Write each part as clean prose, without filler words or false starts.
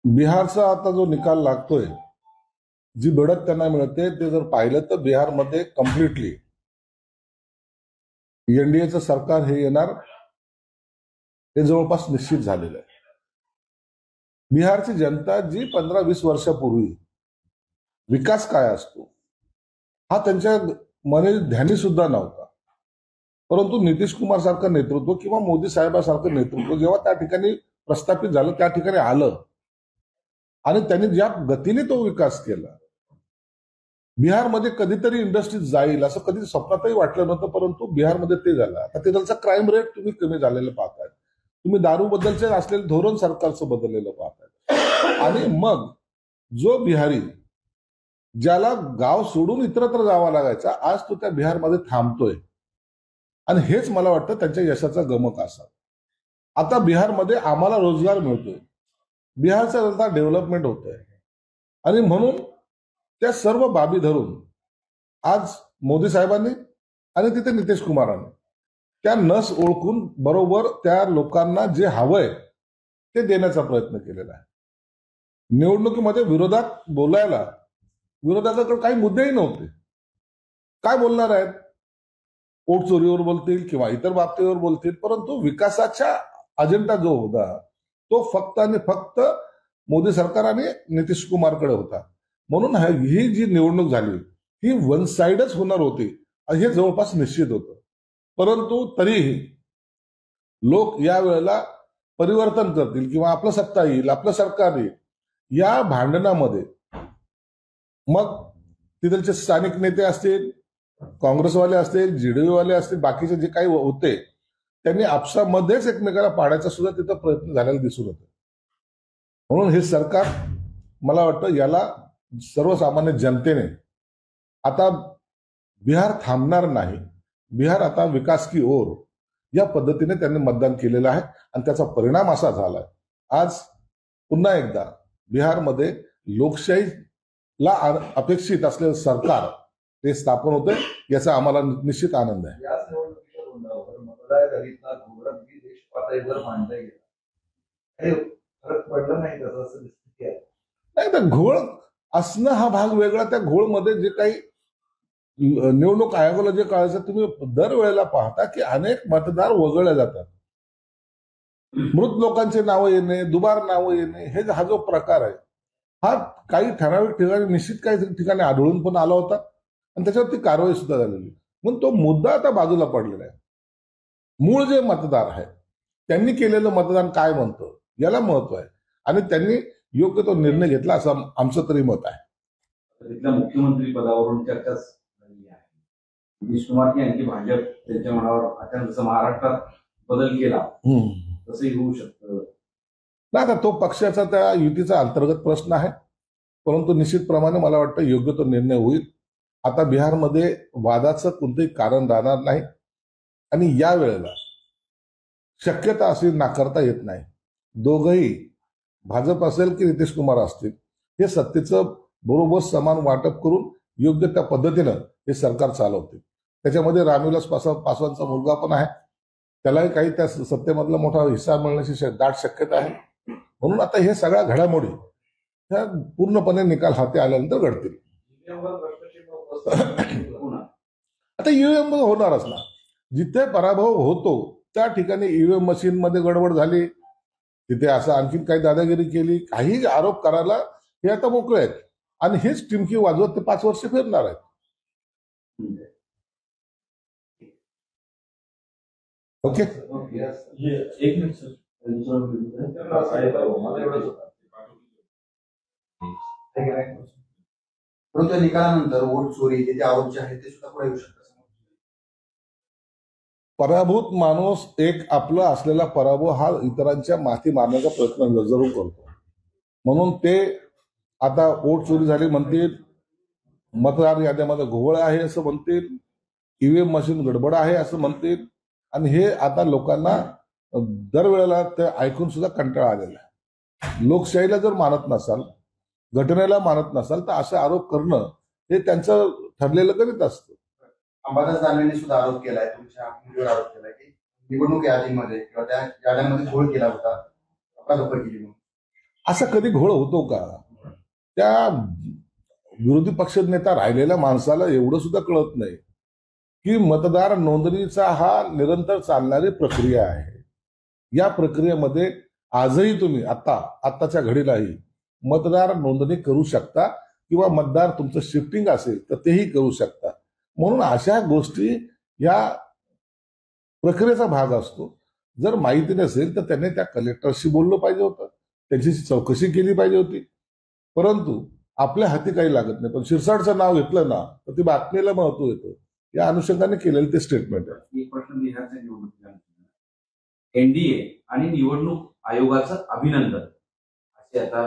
बिहारचा आता जो निकाल लागतोय, जी बढ़त त्यांना मिळते ते जर पाहिलं तर बिहारमध्ये कम्प्लिटली एनडीएचं सरकार हे येणार हे जवळपास निश्चित झालेलं आहे. बिहारची जनता जी 15-20 वर्षापूर्वी विकास काय असतो हा त्यांच्या मने ध्यानी सुद्धा नव्हता, परंतु नितीश कुमार सारखं नेतृत्व किंवा मोदी साहेबांसारखं नेतृत्व जेव्हा त्या ठिकाणी प्रस्थापित झालं, त्या ठिकाणी आलं आणि त्यांनी ज्या गतीने तो विकास केला, बिहारमध्ये कधीतरी इंडस्ट्रीज जाईल असं कधी स्वप्नातही वाटलं नव्हतं, परंतु बिहारमध्ये ते झालं. आता तिथलचा क्राईम रेट तुम्ही कमी झालेलं पाहताय, तुम्ही दारूबद्दलचे असलेलं धोरण सरकारचं बदललेलं पाहताय, आणि मग जो बिहारी ज्याला गाव सोडून इतरत्र जावा लागायचा आज तो त्या बिहारमध्ये थांबतोय, आणि हेच मला वाटतं त्यांच्या यशाचा गमक असा. आता बिहारमध्ये आम्हाला रोजगार मिळतोय, बिहारचा जनता डेव्हलपमेंट होतोय, आणि म्हणून त्या सर्व बाबी धरून आज मोदी साहेबांनी आणि तिथे नितीश कुमारांनी त्या नस ओळखून बरोबर त्या लोकांना जे हवंय ते देण्याचा प्रयत्न केलेला आहे. निवडणुकीमध्ये विरोधात बोलायला विरोधाकडे काही मुद्देही नव्हते. काय बोलणार आहेत? पोट चोरीवर बोलतील किंवा इतर बाबतीवर बोलतील, परंतु विकासाचा अजेंडा जो होता तो फक्त आणि फक्त मोदी सरकार आणि नितीश कुमारकडे होता. म्हणून ही जी निवडणूक झाली ही वन साइडच होणार होती हे जवळपास निश्चित होतं. परंतु तरीही लोक या वेळेला परिवर्तन करतील किंवा आपलं सत्ता येईल, आपलं सरकार येईल, या भांडणामध्ये मग तिथलचे स्थानिक नेते असतील, काँग्रेसवाले असतील, जेडीयू वाले असतील, बाकीचे जे काही होते त्यांनी आपसामध्येच एकमेकाला पाडायचा सुद्धा तिथं प्रयत्न झालेला दिसून होता. म्हणून हे सरकार मला वाटतं याला सर्वसामान्य जनतेने आता बिहार थांबणार नाही, बिहार आता विकास की ओर या पद्धतीने त्यांनी मतदान केलेलं आहे, आणि त्याचा परिणाम असा झालाय आज पुन्हा एकदा बिहारमध्ये लोकशाहीला अपेक्षित असलेलं सरकार ते स्थापन होते, याचा आम्हाला निश्चित आनंद आहे. नाही तर घोळ असणं हा भाग वेगळा. त्या घोळमध्ये जे काही निवडणूक आयोगाला जे कळायचं, तुम्ही दरवेळेला पाहता की अनेक मतदार वगळले जातात, मृत लोकांचे नावं येणे, दुबार नावं येणे, हे हा जो प्रकार आहे हा काही ठराविक ठिकाणी निश्चित काही ठिकाणी आढळून पण आला होता, आणि त्याच्यावरती कारवाई सुद्धा झालेली. म्हणून तो मुद्दा आता बाजूला पडलेला आहे. मूळ जे मतदार आहे त्यांनी केलेलं मतदान काय म्हणतं याला महत्व आहे, आणि त्यांनी योग्य तो निर्णय घेतला असं आमचं तरी मत आहे. तिथल्या मुख्यमंत्री पदावरून चर्चा झाली आहे. नितीश कुमार यांची भाजप त्यांच्या मनावर अचानक जसं महाराष्ट्रात बदल केला तसंही होऊ शकतं. नाही, आता तो पक्षाचा त्या युतीचा अंतर्गत प्रश्न आहे, परंतु निश्चितप्रमाणे मला वाटतं योग्य तो निर्णय होईल. आता बिहारमध्ये वादाचं कोणतंही कारण राहणार नाही, आणि या वेळेला शक्यता अशी नाकारता येत नाही. दोघंही भाजप असेल की नितीश कुमार असतील हे सत्तेचं बरोबर समान वाटप करून योग्य त्या पद्धतीनं हे सरकार चालवते. त्याच्यामध्ये रामविलास पासवानचा मुलगा पण आहे, त्यालाही काही त्या सत्तेमधला मोठा हिस्सा मिळण्याची दाट शक्यता आहे. म्हणून आता हे सगळ्या घडामोडी ह्या पूर्णपणे निकाल हाती आल्यानंतर घडतील. आता ईव्हीएम होणारच ना, जिथे पराभव होतो त्या ठिकाणी ईव्हीएम मशीन मध्ये गडबड झाली, तिथे असं आणखीन काही दादागिरी केली, काही आरोप करायला हे आता मोकळे आहेत, आणि हेच टिमकी वाजवत ते 5 वर्ष फिरणार आहेत. ओके, एक मिनिट सर. परंतु निकालानंतर वोट चोरी जे आरोप जे आहेत ते सुद्धा पुढे येऊ शकतात. पराभूत माणूस एक आपला असलेला पराभव हा इतरांच्या माथी मारण्याचा प्रयत्न जरूर करतो. म्हणून ते आता वोट चोरी झाली म्हणतील, मतदार याद्यामध्ये घोळ आहे असं म्हणतील, ईव्हीएम मशीन गडबड आहे असं म्हणतील, आणि हे आता लोकांना दरवेळेला ते ऐकून सुद्धा कंटाळा आलेला आहे. लोकशाहीला जर मानत नसाल, घटनेला मानत नसाल, तर असे आरोप करणं हे त्यांचं ठरलेलं करीत असतं. अंबादास दानवेंनी सुद्धा आरोप केलाय, तुमच्या मुलीवर आरोप केलाय की निवडणूक यादीमध्ये किंवा त्या याद्यांमध्ये घोळ केला होता, अफरातफर केली म्हणून. असा कधी घोळ होतो का? त्या विरोधी पक्ष नेता राहिलेल्या माणसाला एवढं सुद्धा कळत नाही की मतदार नोंदणीचा हा निरंतर चालणारी प्रक्रिया आहे. या प्रक्रियेमध्ये आजही तुम्ही आत्ताच्या घडीलाही मतदार नोंदणी करू शकता किंवा मतदार तुमचं शिफ्टिंग असेल तर तेही करू शकता. म्हणून अशा गोष्टी या प्रक्रियेचा भाग असतो. जर माहिती नसेल तर त्यांनी त्या कलेक्टरशी बोललं पाहिजे होतं, त्यांची चौकशी केली पाहिजे होती. परंतु आपल्या हाती काही लागत नाही. पण शिरसाटचं नाव घेतलं ना तर ती बातमीला महत्व येतं. या अनुषंगाने केलेलं ते स्टेटमेंट आहे. एक प्रश्न बिहारच्या निवडणुकीचा, एनडीए आणि निवडणूक आयोगाचं अभिनंदन असे आता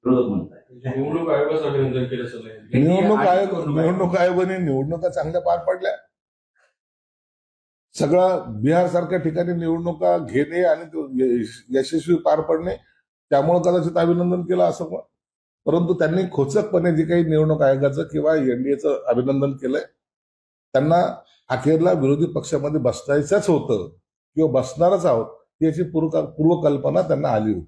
विरोधक म्हणतात. निवडणूक आयोगाचं अभिनंदन केलं सर. निवडणूक आयोगाने निवडणुका चांगल्या पार पडल्या. सगळं बिहार सारख्या ठिकाणी निवडणुका घेणे आणि यशस्वी पार पडणे, त्यामुळे कदाचित अभिनंदन केलं असं. परंतु त्यांनी खोचकपणे जे काही निवडणूक आयोगाचं किंवा एनडीएचं अभिनंदन केलंय, त्यांना अखेरला विरोधी पक्षामध्ये बसायचंच होतं किंवा बसणारच आहोत याची पूर्वकल्पना त्यांना आली होती.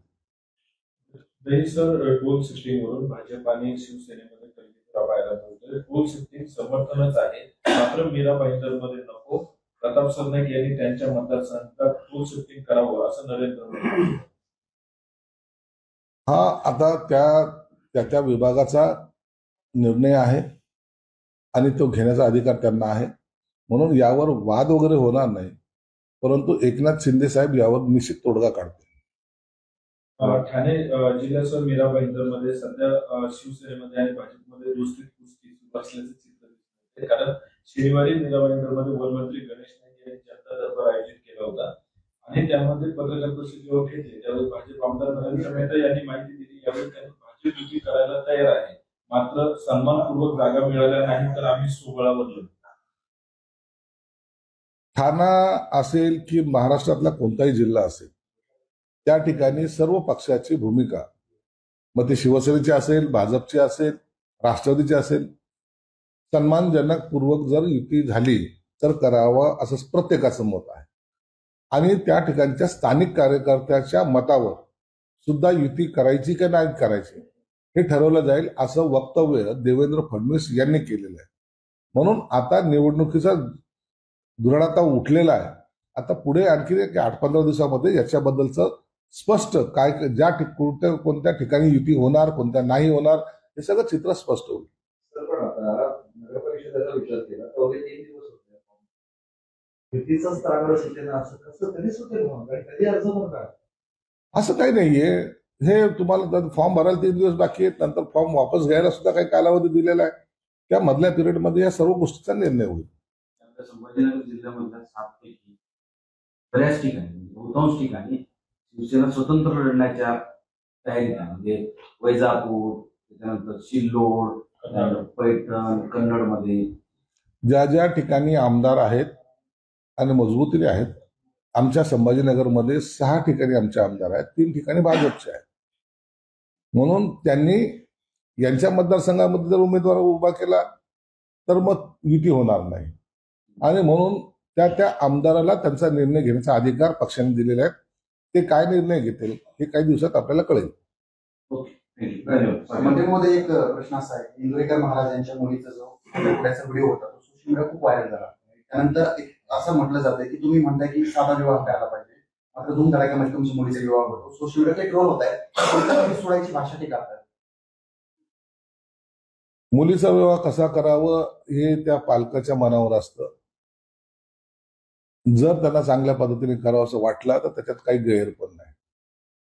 सर, टोल शिफ्टिंग वरून भाजप आणि शिवसेनेमध्ये कलगी पाहायला मिळतोय. टोल शिफ्टिंग समर्थनच आहे, मात्र मीरा भाईंदरमध्ये नको. प्रताप सरनाईक यांनी त्यांच्या मतदारसंघात टोल शिफ्टिंग करावं असं नरेंद्र मोदी. हा आता त्या विभागाचा निर्णय आहे आणि तो घेण्याचा अधिकार त्यांना आहे. म्हणून यावर वाद वगैरे होणार नाही. परंतु एकनाथ शिंदे साहेब यावर निश्चित तोडगा काढतील. ठाणे जिल्ह्यासह मीरा भाईंदरमध्ये सध्या शिवसेनेमध्ये आणि भाजपमध्ये दोस्ती कुस्ती सुरू असल्याचं चित्र दिसतंय. कारण शनिवारी मीरा भाईंदरमध्ये वनमंत्री गणेश नाईक यांनी जनता दरबार आयोजित केला होता आणि त्यामध्ये पत्रकार परिषद जेव्हा घेतली त्यावेळी भाजप आमदार नरेंद्र मेहता यांनी माहिती दिली यावेळी त्यांनी भाजप युती करायला तयार आहे, मात्र सन्मानपूर्वक जागा मिळाल्या नाही तर आम्ही सोहळावर लढू. ठाणा असेल की महाराष्ट्रातला कोणताही जिल्हा असेल, त्या ठिकाणी सर्व पक्षाची भूमिका, मग ती शिवसेनेची असेल, भाजपची असेल, राष्ट्रवादीची असेल, सन्मानजनक पूर्वक जर युती झाली तर करावं असं प्रत्येकाचं मत आहे. आणि त्या ठिकाणच्या स्थानिक कार्यकर्त्याच्या मतावर सुद्धा युती करायची की नाही करायची हे ठरवलं जाईल असं वक्तव्य देवेंद्र फडणवीस यांनी केलेलं आहे. म्हणून आता निवडणुकीचा दुराडा उठलेला आहे. आता पुढे आणखी 8-15 दिवसामध्ये याच्याबद्दलचं स्पष्ट काय कोणत्या ठिकाणी युती होणार, कोणत्या नाही होणार हे सगळं चित्र स्पष्ट होईल. पण आता नगर परिषदेचा विचार केला तर 3 दिवस होते, युतीचाच त्रागड सुटे ना, असं कसं कधी सुटेल म्हणून कधी अर्ज म्हणतात असं काही नाहीये. हे तुम्हाला फॉर्म भरायला 3 दिवस बाकी आहेत, नंतर फॉर्म वापस घ्यायला सुद्धा काही कालावधी दिलेला आहे. त्या मधल्या पिरियडमध्ये या सर्व गोष्टीचा निर्णय होईल. संभाजीनगर जिल्ह्यामधल्या 7 पैकी बऱ्याच ठिकाणी, बहुतांश ठिकाणी शिवसेना स्वतंत्र लढण्याच्या तयारीत आहे. म्हणजे वैजापूर, त्याच्यानंतर सिल्लोड, पैठण, कन्नडमध्ये ज्या ठिकाणी आमदार आहेत आणि मजबूतीने आहेत, आमच्या संभाजीनगरमध्ये 6 ठिकाणी आमचे आमदार आहेत, 3 ठिकाणी भाजपचे आहेत. म्हणून त्यांनी यांच्या मतदारसंघामध्ये जर उमेदवार उभा केला तर मग युती होणार नाही. आणि म्हणून त्या आमदाराला त्यांचा निर्णय घेण्याचा अधिकार पक्षाने दिलेला आहे. ते काय निर्णय घेतील हे काही दिवसात आपल्याला कळेल. मध्ये एक प्रश्न असा आहे, इंदुरीकर महाराज यांच्या मुलीचा जो पुण्याचा व्हिडिओ होता तो सोशल मीडिया खूप व्हायरल झाला. त्यानंतर असं म्हटलं जातं की तुम्ही म्हणताय की साधा विवाह करायला पाहिजे, मात्र धूमधडाक्यामध्ये तुमच्या मुलीचा विवाह होतो. सोशल मीडियाचा एक रोल होत आहे, सोडायची भाषा ते करतात. मुलीचा विवाह कसा करावं हे त्या पालकाच्या मनावर असतं. जर त्यांना चांगल्या पद्धतीने करावं असं वाटलं तर त्याच्यात काही गैर पण नाही.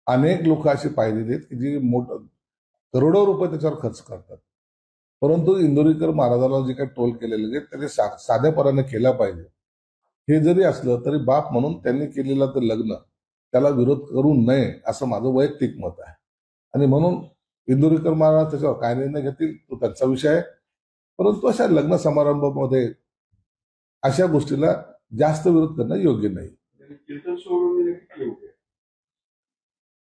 अनेक लोक अशी पाहिलेली आहेत की जी करोडो रुपये त्याच्यावर खर्च करतात. परंतु इंदुरीकर महाराजाला जे काही टोल केलेले त्याने साधेपणाने केला पाहिजे. हे जरी असलं तरी बाप म्हणून त्यांनी केलेलं तर लग्न त्याला विरोध करू नये असं माझं वैयक्तिक मत आहे. आणि म्हणून इंदुरीकर महाराज त्याच्यावर काय निर्णय घेतील तो त्यांचा विषय आहे. परंतु अशा लग्न समारंभामध्ये अशा गोष्टीला जास्त विरोध करणं योग्य नाही.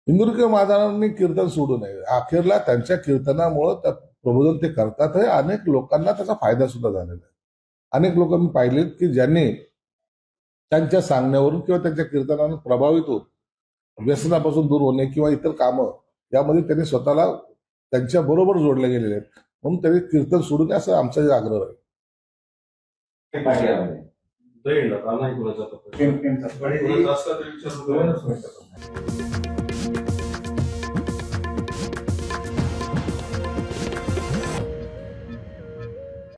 इंदुरीकर महाराजांनी कीर्तन सोडू नये. अखेरला त्यांच्या कीर्तनामुळं त्या प्रबोधन ते करतात हे अनेक लोकांना त्याचा फायदा सुद्धा झालेला आहे. अनेक लोक मी पाहिलेत की ज्यांनी त्यांच्या सांगण्यावरून किंवा त्यांच्या कीर्तनाने प्रभावित होत व्यसनापासून दूर होणे किंवा इतर कामं यामध्ये त्यांनी स्वतःला त्यांच्या बरोबर जोडले गेलेले आहेत. म्हणून त्यांनी कीर्तन सोडू नये असं आमचा आग्रह आहे. पाठी आहे. जाईल आता नाही कोणाचा प्रेम- प्रेम- जास्त तरी विचार